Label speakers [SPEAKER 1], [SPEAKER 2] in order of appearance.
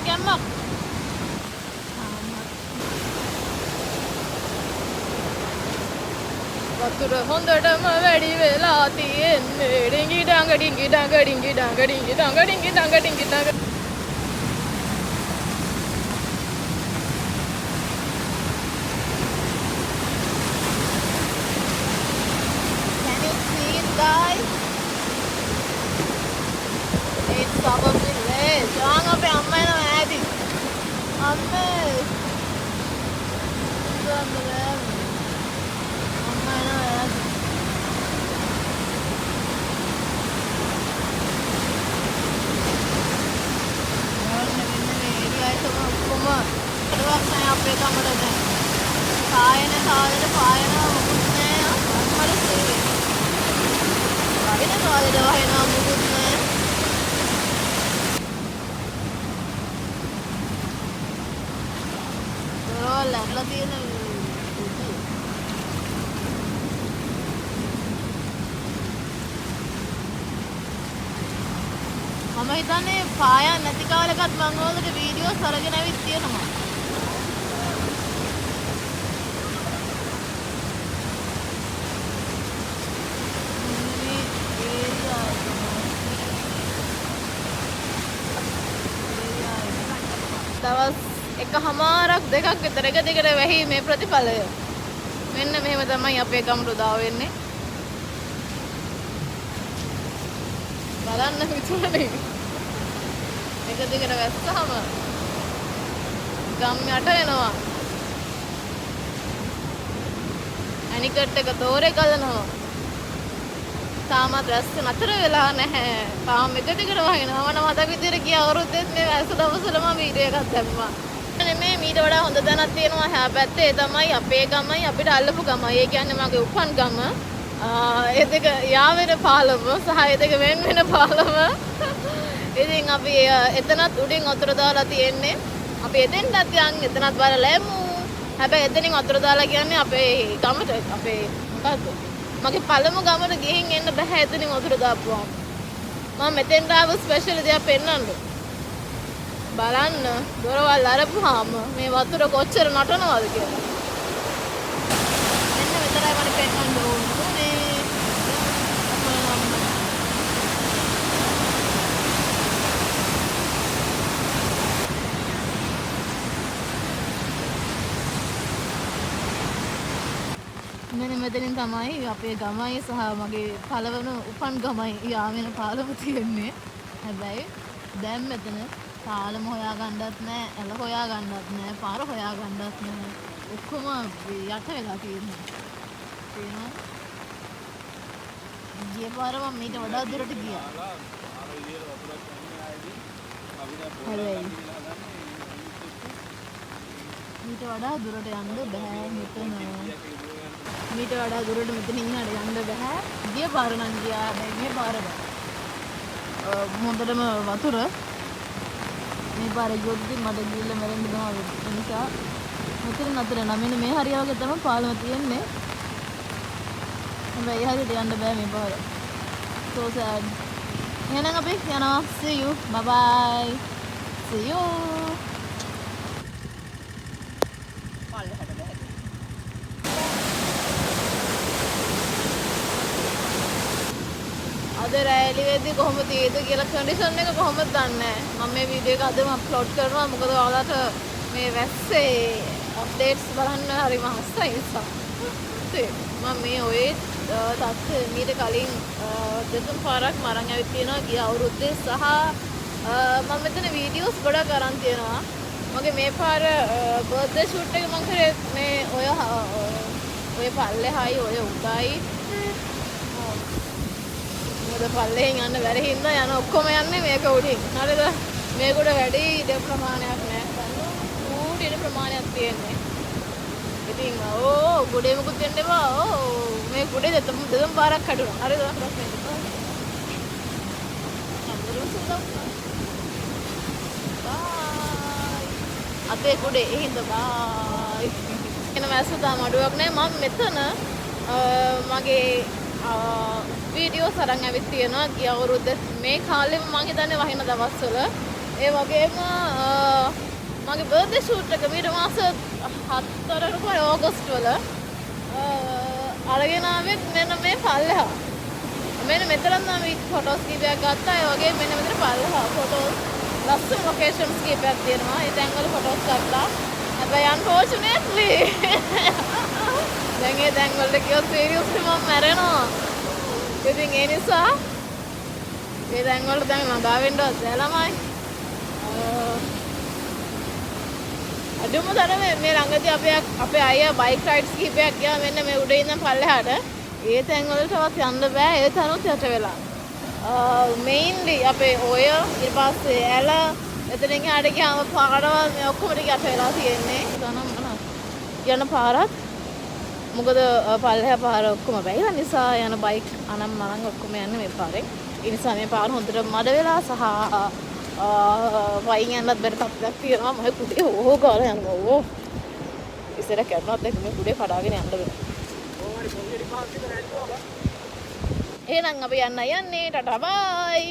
[SPEAKER 1] ගැම්මක්. වතුර හොඳටම වැඩි වෙලා තියෙන්නේ. ඩිංගි ඩංග ඩිංගි ඩංග ඩිංගි ඩංග ඩිංගි ඩංග ඩිංගි ඩංග ඩිංගි ඩංග. Can you see it, guys? It's our village. Jangan sampai ammai na adi. Ammai. Ammai na adi. Aduh, saya apa kamu dah? Saya mukutnya, malu sih. Saya dah mukutnya. Oh, lagi ni. මම හිතන්නේ පායන් නැති කාලෙකත් මම ඔයාලට videos අරගෙන ඇවිත් තියෙනවා. දවස් එකහමාරක් දෙකක් විතර එක දිගට වැහීමේ ප්‍රතිඵලය. මෙන්න මෙහෙම තමයි අපේ ගමට උදා වෙන්නේ. බලන්න විතරනේ. එක දිගට වැස්සහම ගම් යට වෙනවා. අනිකට එක දෝරේ ගලනවා. තාමත් වැස්ස නතර වෙලා නැහැ. තාම එක දිගට වහිනවා. මම මතක විදිහට ගිය අවුරුද්දෙත් මේ වැස්ස දවසලම වීඩියෝ එකක් දැම්මා. මේ මීට වඩා හොඳ තැනක් තියෙනවා හැ පැත්තේ. ඒ තමයි අපේ ගමයි අපිට අල්ලපු ගමයි. ඒ කියන්නේ මගේ උපන් ගම. ඒ දෙක යාවෙන පාලම සහ ඒ දෙක වෙන වෙන පාලම. ඉතින් අපි එතනත් උඩින් වතුර දාලා තියෙන්නේ. අපි එතෙන්ටත් යන් එතනත් බලලා එමු. හැබැයි එතනින් වතුර දාලා කියන්නේ අපේ ගමට අපේ මොකද්ද? මගේ පළමු ගමට ගිහින් එන්න බෑ එතනින් වතුර දාපුවාම. මම මෙතෙන්ට ආව ස්පෙෂල් දෙයක් පෙන්නන්න. බලන්න දොරවල් අරපුවාම මේ වතුර කොච්චර නටනවද කියලා. මෙන්න විතරයි මට පෙන්නන්න ඕනේ. මෙන්න මෙතනින් තමයි අපේ ගමයි සහ මගේ පළවන උපන් ගමයි යාවෙන පාලම තියෙන්නේ. හැබැයි දැන් මෙතන පාලම හොයා ගන්නවත් නැහැ, ඇල හොයා ගන්නවත් නැහැ, පාර හොයා ගන්නවත් නැහැ. ඔක්කොම යට වෙලා තියෙනවා. තේරෙනවද? ගිය පාර මම මීට වඩා දුරට ගියා. හැබැයි මීට වඩා දුරට යන්න බෑ මෙතන. මීට වඩා දුරට මෙතනින් ඉන්නට යන්න බෑ. ගිය පාර නම් ගියා. හැබැයි මේ පාර බෑ. හොඳටම වතුර මේ පාර යොද්දි මට ගිහිල්ලා මැරෙන්න බෑ. ඒ නිසා මෙතන නතර නම් මෙන්න මේ හරිය වගේ තමයි පාලම තියෙන්නේ. හැබැයි ඒ හරියට යන්න බෑ මේ පාර. So sad. එහෙනම් අපි යනවා. See you. Bye bye. See you. අද රැලි වෙද්දි කොහොමද තියෙද කියලා කන්ඩිෂන් එක කොහොමද දන්නේ නැහැ. මම මේ වීඩියෝ එක අදම අප්ලෝඩ් කරනවා. මොකද ඔයාලට මේ වැස්සේ අප්ඩේට්ස් බලන්න හරි මහස්සයි නිසා. මම මේ ඔය තත්ත්වය මීට කලින් දෙතුන් පාරක් මරන් ඇවිත් තියෙනවා ගිය අවුරුද්දේ සහ මම මෙතන වීඩියෝස් ගොඩක් අරන් තියෙනවා. මගේ මේ පාර බර්ත්ඩේ ෂූට් එක මම කරේ මේ ඔය පල්ලෙහායි ඔය උඩයි. මොකද පල්ලෙන් යන්න බැරි හින්දා යන ඔක්කොම යන්නේ මේක උඩින්. හරිද? මේක උඩ වැඩි ඉඩ ප්‍රමාණයක් නැහැ. ඌට ඉඩ ප්‍රමාණයක් තියෙන්නේ. ඉතින් ගොඩේ මොකුත් වෙන්න එපා. මේ ගොඩේ දෙතුන් පාරක් කඩුණා. හරිද? අපේ ගොඩේ එහෙනම් බයි. එන වැස්ස තාම අඩුවක් නැහැ. මම මෙතන මගේ වීඩියෝස් අරන් ඇවිත් තියෙනවා ගිය අවුරුද්දේ මේ කාලෙම මම හිතන්නේ වහින දවස්වල. ඒ වගේම මගේ බර්ත්ඩේ ෂූට් එක මීට මාස 4කට පස්සේ ඕගස්ට් වල අරගෙන ආවෙත් මෙන්න මේ පල්ලෙහා. මෙන්න මෙතන නම් ෆොටෝස් කීපයක් ගත්තා. ඒ වගේ මෙන්න මෙතන පල්ලෙහා ෆොටෝස් ලස්සන ලොකේෂන්ස් කීපයක් තියෙනවා. ඒ තැන් වල ෆොටෝස් ගත්තා. හැබැයි unfortunately දැන් ඒ තැන් වලට ගියොත් සීරියස්ලි මම මැරෙනවා. ඉතින් ඒ නිසා ඒ තැන් වල දැන් ළඟා වෙන්නවත් බැහැ ළමයි. අදම තරමේ මේ ළඟදී අපේ අයියා බයික් රයිඩ්ස් කීපයක් ගියා මෙන්න මේ උඩ ඉඳන් පල්ලෙහාට. ඒ තැන් වලටවත් යන්න බෑ. ඒ තැනුත් යට වෙලා. මේන්ලි අපේ ඔය ඊට පස්සේ ඇල එතනින් එහාට ගියාම පාරවල් මේ ඔක්කොම ටික යට වෙලා තියෙන්නේ. යන පාරත් මොකද පල්ලෙහා පාර ඔක්කොම වැහිලා නිසා යන බයික් අනම් මනම් ඔක්කොම යන්නේ මේ පාරේ. ඒ නිසා මේ පාර හොඳට මඩ වෙලා සහ වයින් යන්නත් බැරි තත්ත්වයක් තියෙනවා. මම කුඩේ ඕහෝ ගාලා යනවා. ඕ ඉස්සර කරනවත් දැන් මේ කුඩේ කඩාගෙන යන්න බෑ. එහෙනම් අපි යන්නේ ටටා බයි.